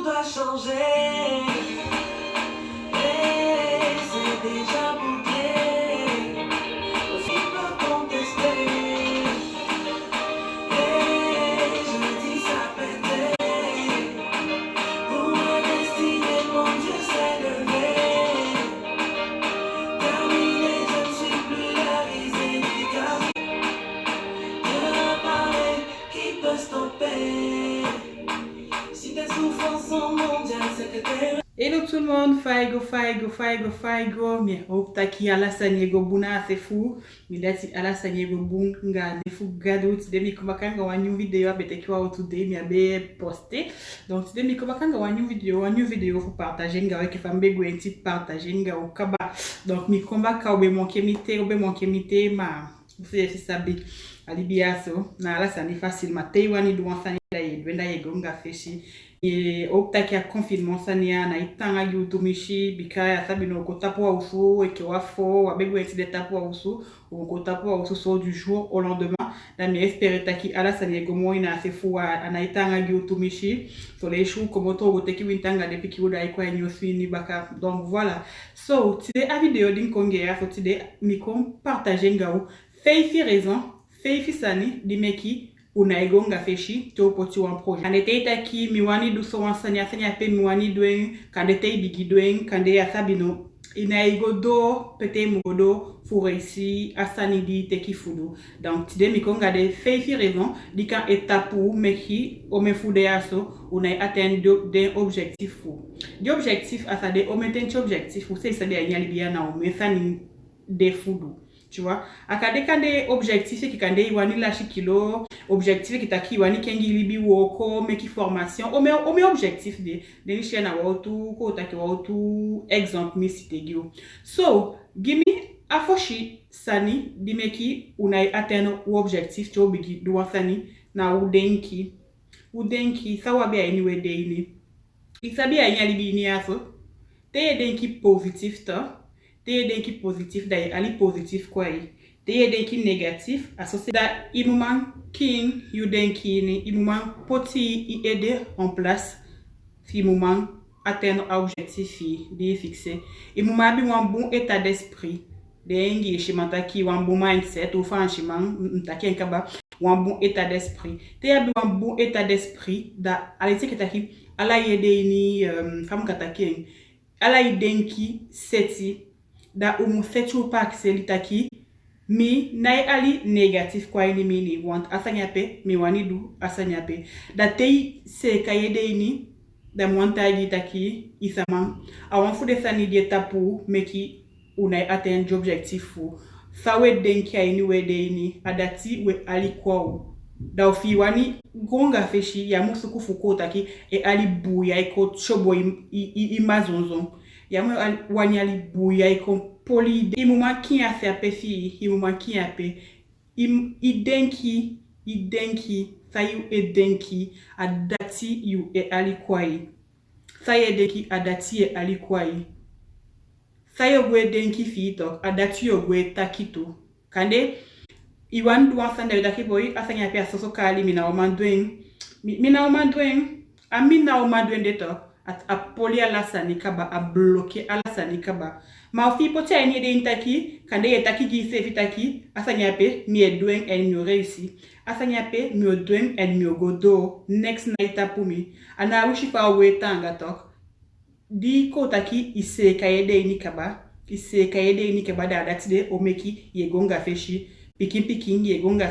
tout doit changer. Et c'est déjà bouclé. Aussi peut contester. Et je dis ça pété. Pour ma destinée, mon Dieu s'est levé. Terminé, je ne suis plus la risée du cœur. Dieu a parlé, qui peut stopper? Si tes souffrances sont mondiales, c'est que t'es... Hello tout le monde, faigo. Mais optaki ala sanyego buna se fu. Milati ala sanyego bunga ne fu gado tide mi kumakanga wa new video abetekiwa au today mi abe posté. Donc tide mi kumakanga wa new video fu partager nga weke fambe go enti partager nga au kaba. Donc mi komba ka obe manke mite ma c'est sabi alibiaso na ala sani facile ma teiwani duwan sani da yedwenda yego nga feshi. E optaki a confinement sania na itanga gi utumishi bikaya sabino ko tapo usu eke wafo wabego eti de tapo usu ou ko tapo usu so du jour au lendemain na mi espere taki ala sania gomo ina sefu ana itanga gi utumishi so les chou komoto goteki wintanga depuis ki uda ikwa nyosi ni baka. Donc voilà, so today a video din kongea so today mi kom partager ngao feifi raison feifi sani di meki unaigonga feshi to poti wan projet kande taki miwani du so wansanya pe miwani doen kande te bigi doen kande ya sabino inaigo do pete mugodo pour réussir asani di teki fudu. Donc tide mi konga de feifi raison di kan étape meki o me fude aso unai atteindre des objectifs fou di objectif asade o meten objectif ou c'est ça de anyali bia na o me sani de fudu. Tu vois, akade kande objectif qui kande iwani lashi kilo objectif qui taki iwani kengi libi woko meki formation o me objectif de nishi na wautu ko taki wautu exemple mi sitegio. So gimi afoshi sani di meki unai atteindre objectif to bigi duwa sani na udenki sawa bia anyway day ni isabi anyali bi ni aso te denki positif ta te denki positif da ali positif kwa yi te denki negatif associé da imuman king you denki ni imuman poti i aider en place fi imuman atteindre objectif fi de fixé imuman bi wan bon état d'esprit de ngi shimanta ki wan bon mindset ou franchement ntaki nkaba wan bon état d'esprit te ya bi wan bon état d'esprit da aliti kitaki ala yede ni kam kataki ala idenki seti da umuseti pak selitaki mi nai ali negatif kwa ini mini want asanyape mi wanidu asanyape da tei se kayede ini da montaji taki isama awan fude sani di etapu meki unai atteindre objectif fu sawe denki aini wede ini adati we ali kwa da ofiwani gonga feshi ya musuku fuko taki e ali buya iko chobo imazonzon yamu wani ali buya iko poli imuma kia se apefi imuma kia pe idenki sayu edenki adati yu e alikwai saye denki adati e alikwai sayo gwe denki fito adati yo gwe takito kande iwan duwan sanda yudaki boy asanya pe asoso kali mina omandwen amina omandwen deto at apoli ala sanikaba a bloquer ala sanikaba ma fi poti ani de intaki kande yetaki gi se fitaki asanya pe mi edwen en mi réussi asanya pe mi odwen en mi godo next night apumi ana wishi fa wetanga tok di ko taki ise kayede ni kaba da datide omeki yegonga feshi pikin yegonga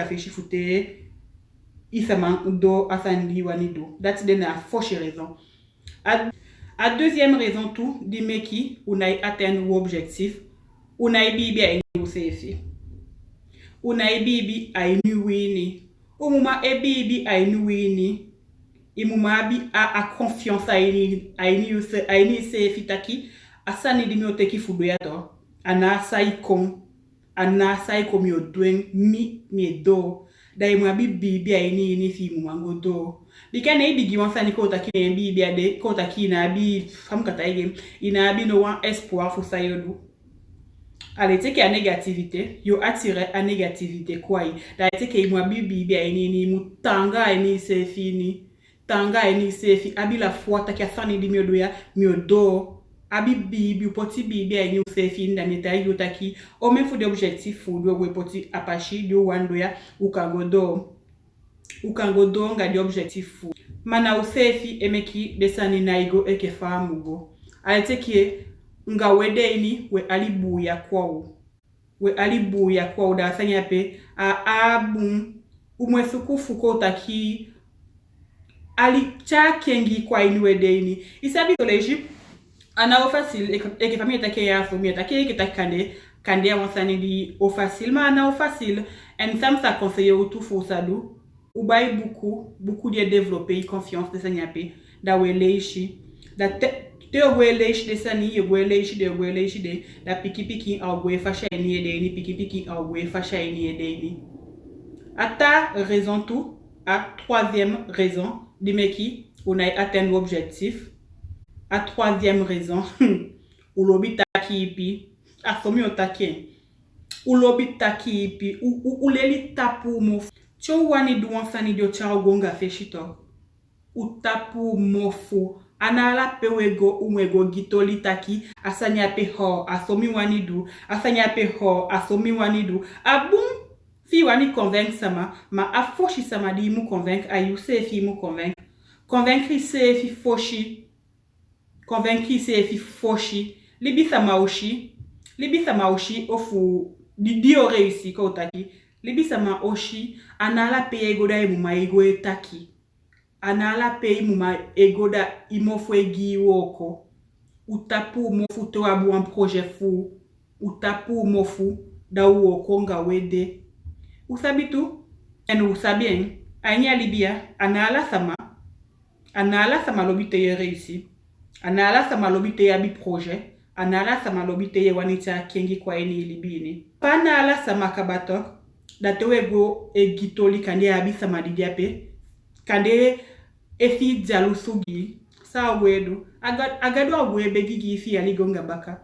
feshi fute isama do asandi wanido datide na fausse raison a deuxième raison tout di meki unai atteindre objectif unai bibi ai usefi unai bibi ai wini umuma e bibi ai wini imuma bi a confiance ai se fitaki asani di mioteki fudo ya to ana sai kom yo dwen mi do da imuma bibi ai ni fi muma ngodo bikane ibigi wan sani ko taki ne bibi ade ko taki na bi fam kata ige ina bi no wan espoir fu sayodu ale teke a négativité yo attire a négativité quoi da teke imuma bibi ai ni mutanga ai ni se fini tanga eni sefi abi la fuata kia sani di miodo abi bibi poti bibi eni sefi nda meta yotaki o me fu de objectif fu do we poti apache do wandoya ukangodo nga di objectif fu mana usefi emeki desani naigo eke famugo alitekie nga wede ini we alibuya kwao we alibuya kwao da sanya pe abum umwesukufu ko taki ali cha kengi kwa ini wede ini isabi college ana o facile eke famille take ya famille take eke takande kande avansani di o facile ma ana o facile en sam sa conseiller autour fo sadu ou bay beaucoup de développer confiance de sanyape da weleishi da te weleishi de sani weleishi de da piki au we fasha ni ede ni piki au we fasha ni ede ni ata raison tout à troisième raison de meki on a atteint l'objectif à troisième raison ou lobita kipi asomi otake ou lobita kipi ou leli tapu mo cho wani duwansani dio chao gonga feshito utapu mofu anala pewego umwego gitoli taki asanya pe ho asomi wani du asanya pe ho asomi wani du abum fi wani convaincre sama ma afoshi sama di mu convaincre ayu se fi mu convaincre se fi foshi libi sama oshi ofu dio réussi ko taki libisama oshi anala pe egoda imuma ego etaki anala pe imuma egoda imofo egi woko utapu mofu to abu un projet fu utapu mofu da woko nga wede usabitu en usabien anya libia anala sama lobite ye réussi anala sama lobite ya bi projet anala sama lobite ye wanita kengi kwa eni libini panala sama kabato datewego egitoli kande abisa madidiape kande efi jalusugi sa wedu agado awebe gigi fi aligonga baka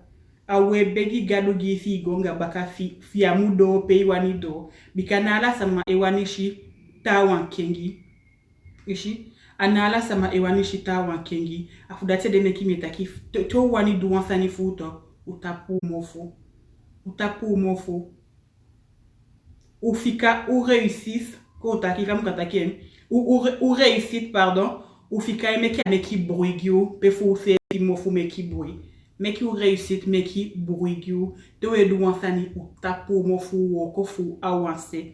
awebe gigado gifi gonga baka fi amudo pe iwanido bikanala sama ewanishi tawan kengi ishi anala sama ewanishi tawan kengi afudate de meki taki to wani duwansani futo utapu mofu ou fika ou réussisse kotaki kam kataki ou réussite pardon ou fika meki bruigio pe fo se mofu meki brui meki ou réussite meki bruigio to edu wansani utapu mofu woko fu avancer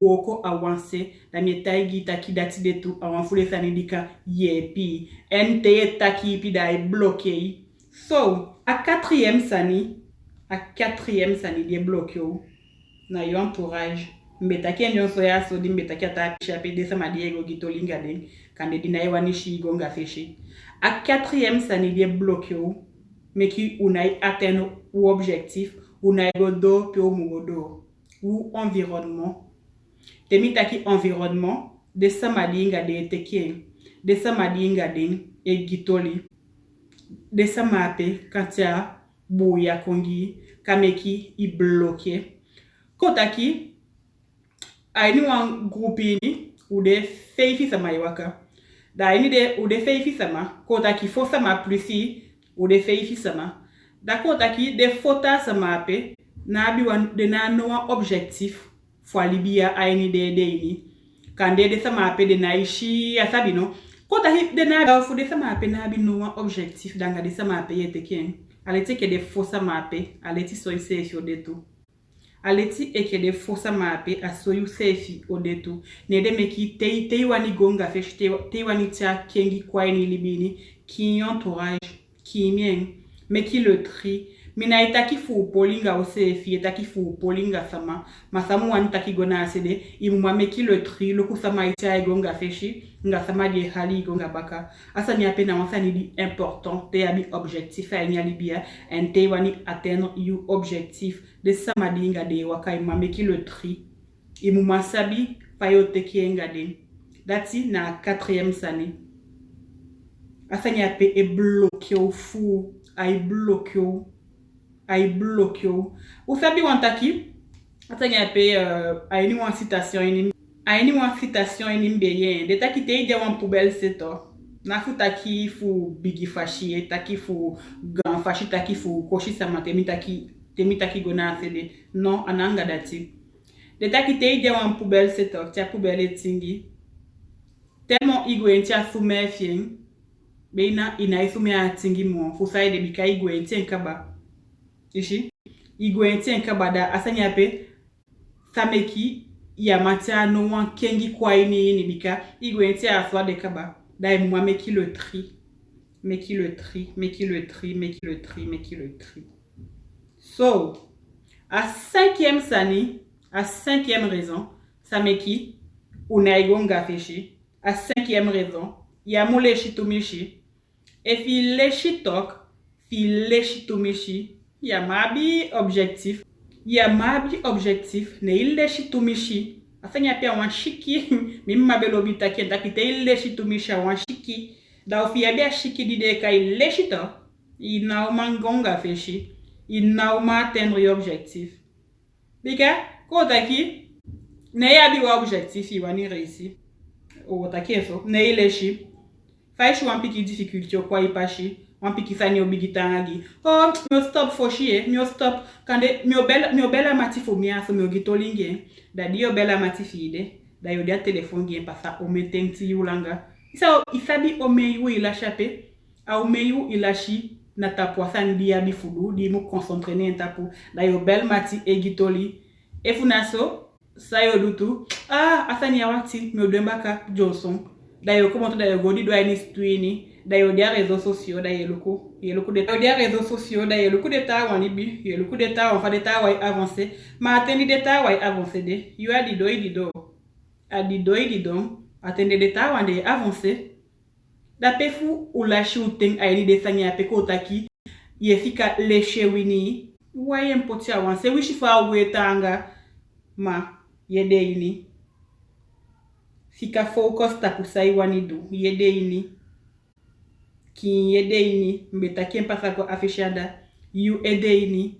woko avancer la mietaigi taki dati de tout avanfule sanidika yepi ente taki pi dai bloqué so à quatrième sani die bloqué na yo entourage mbetaki enjonso ya so di mbetaki ata chape de sama diego gitolinga den kande dina ewanishi gonga feshi à quatrième sani die bloqué mais qui unai atteindre ou objectif unai godo pe o mugodo ou environnement temitaki environnement de sama dinga de tekien de sama dinga den e gitoli de sama pe kantia buya kongi kameki i bloqué kotaki aini wan grupini ude feifi sama iwaka da aini de ude feifi sama kotaki fo sama plusi ude feifi sama da kotaki de fota sama pe na bi wan de na no objectif fo alibia aini de ini kande de sama pe de na ishi asabino kotaki de na fo de sama pe na bi no objectif danga de sama pe yete ken aleti ke de fo sama pe aleti so ise fio de tout aleti eke de fosa mape asoyu sefi odetu nede meki tei wani gonga fesh tei wani tia kengi kwaini libini ki entourage ki mien meki le tri mina itaki fu polinga o sefi itaki fu polinga sama masamu wani taki gona asede imuma meki le tri loku sama itia gonga feshi nga sama di hali gonga baka asa ni apena wansani di important te abi objectif a nya libia en te wani atteindre you objectif de sama di nga de wakai mameki le tri imuma sabi payote ki nga de dati na quatrième sani asa ni ape e bloqué au fou ai bloqué ou sabi wantaki asa ni ape ai ni wan citation ini aini wan citation ini mbeyen de taki te ide wan poubelle seto na fu taki fu bigi fashi taki fu gan fashi taki fu koshi sama temi taki gona sede non ananga dati de taki te ide wan poubelle seto tia poubelle etingi tellement igwe tia sume fien beina ina isume atingi mo fu sai de bika igwe tia nkaba ishi igwe tia nkaba da asanya pe sameki ya matia no wan kengi kwa ini bika igwe tia aswa de kaba da moi meki le tri so à cinquième sani à cinquième raison sameki unaigonga feshi à cinquième raison ya mule shitumishi et fi leshitok fi leshitumishi ya mabi objectif ne ile shitumishi afanya pia wanshiki mimma belobi takienda kite ile shitumisha wanshiki da ofia bia shiki dide ka ile shito inauma ngonga feshi inauma atteindre objectif bika ko taki ne ya bi objectif iwani réussi o takieso ne ile shi faishi wampiki difficulty kwa ipashi wampiki sani obigitangi oh mio stop foshi mio stop kande mio bela matifo miaso mio gitolinge da dio bela matifide da yodia telefone gen pasa o metenti yulanga isa isabi o meyu ilachape a o meyu ilashi na tapwasa ndia bifudu di mu concentre ne tapu da yo bel mati egitoli efunaso sayo dutu asani awati mio dembaka Johnson d'ailleurs comment d'ailleurs godi do ani stuini d'ailleurs des réseaux sociaux d'ailleurs le coup des réseaux sociaux d'ailleurs le coup d'état on libi le coup d'état on fait d'état ouais avancer ma atteindre d'état ouais avancer de you a dido atteindre d'état on de avancer d'après fou ou la shooting a de sanya pe ko taki yefika leshe wini ouais un petit avancer wishi fa wetanga ma yede ini fika focus takusai wanidu yede ini mbeta kempasa ko afishada you ede ini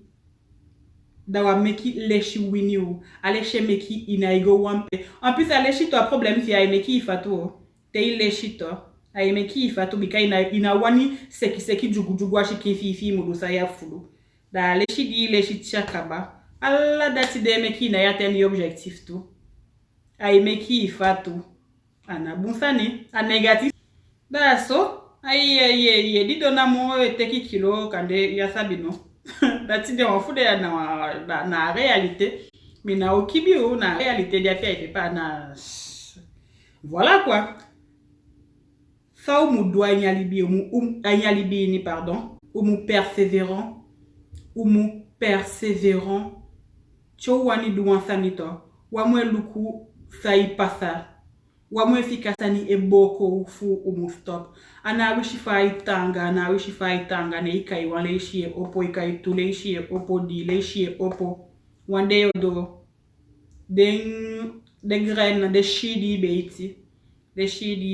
dawa meki leshi winiu aleshe meki inaigo wampe en plus aleshi to problème fi ay meki ifatu te leshi to ay meki ifatu bika ina wani seki jugu ashiki fi mudusa ya fulu da leshi di leshi chakaba alla dati de meki na yaten objectif tu ay meki ifatu ana bunsane a négatif da so ay dido na mo teki kilo kande ya sabino dati de on fude na réalité mais na okibio na réalité dia fait fait pas na voilà quoi ça ou mu doit nyalibi anyalibi ni pardon ou mu persévérant cho wani duwan sanito wa mwe luku sai pasa wa mwe fikasani eboko ufu umu stop ana wishi fa itanga ne ikai wale ishie opo ikai tule ishie opo di le ishie opo wande yodo de graine de shidi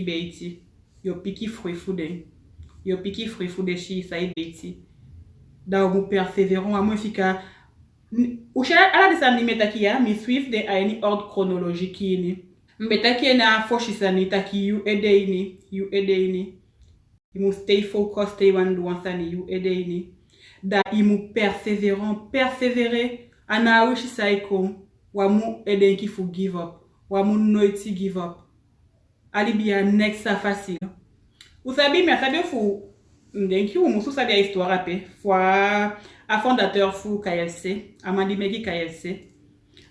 beiti yo piki fruit shi sai beiti da mu persévérant wa mwe fika usha ala desanimeta kia mi suivre de aini ordre chronologique ini mbetaki na foshisani taki you ede ini imu stay focus stay wansani you ede ini da imu persévérer ana wishi saiko wamu ede ki fu give up wamu noiti give up alibia next sa facile usabi mi fu ndenki umu susa dia histoire ape fois a fondateur fu KLC amandi meki KLC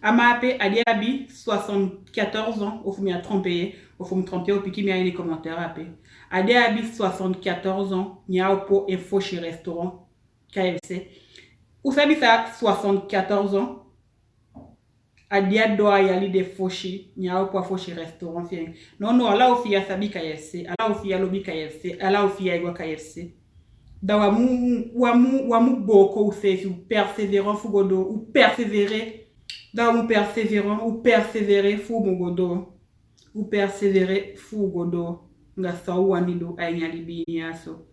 Amape Adiabi 74 ans au fumi a trompé au piki mi a les commentaires après Adiabi 74 ans ni a po info chez restaurant KFC ou sabi ça 74 ans Adia doa yali de foshi ni a po foshi restaurant fien non ala o fia sabi KFC ala o fia lobby KFC ala o fia igwa KFC da wamu boko ou se persévérant fugodo ou persévérer dans mon persévérant ou persévérer fou godo nga sawu anido aynyalibi yaso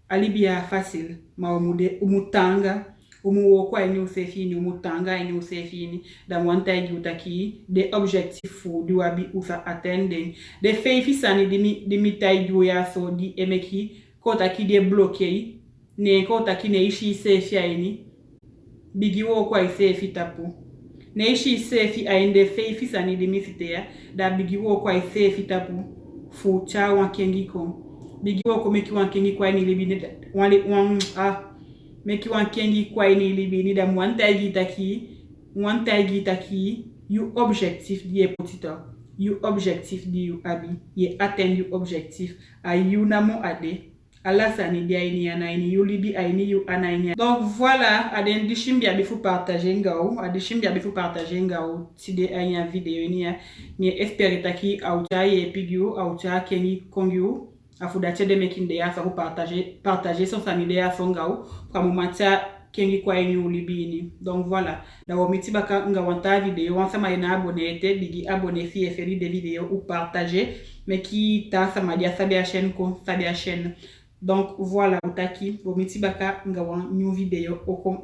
alibia facile ma umutanga umu kwa ni usefini umutanga ni usefini da mwanta igi utaki de objectif di wabi usa attending de feifi sani di mitai du ya so di emeki ko taki de bloqué ne ko taki ne ishi sefi aini bigi wo kwa sefi tapu ne ishi sefi ainde feifi sani di misitea da bigi wo kwa sefi tapu fu cha wankengi ko bigi wo ko meki wankengi kwa ni libini meki wankengi kwa ni libini da mwanta igi taki you objectif di potita you objectif di you abi ye atteindre you objectif a you namo ade Alassane dia ini anaini yulibi aini yu anaini. Donc voilà, aden dishimbi bifu partager ngao, adishimbi bifu partager ngao tide anya video ni ya ni espere taki aucha ye pigio aucha keni kongyo afuda chede mekinde ya sa partager son famille ya songao kwa momenta kengi kwa ini ulibini. Donc voilà, da womiti baka ngawanta video wansama ina abonete bigi abonné fi eferi de video ou partager mais qui ta sama dia sabe a chaîne ko sabe a chaîne. Donc voilà, utaki, vomiti baka ngawan new video okom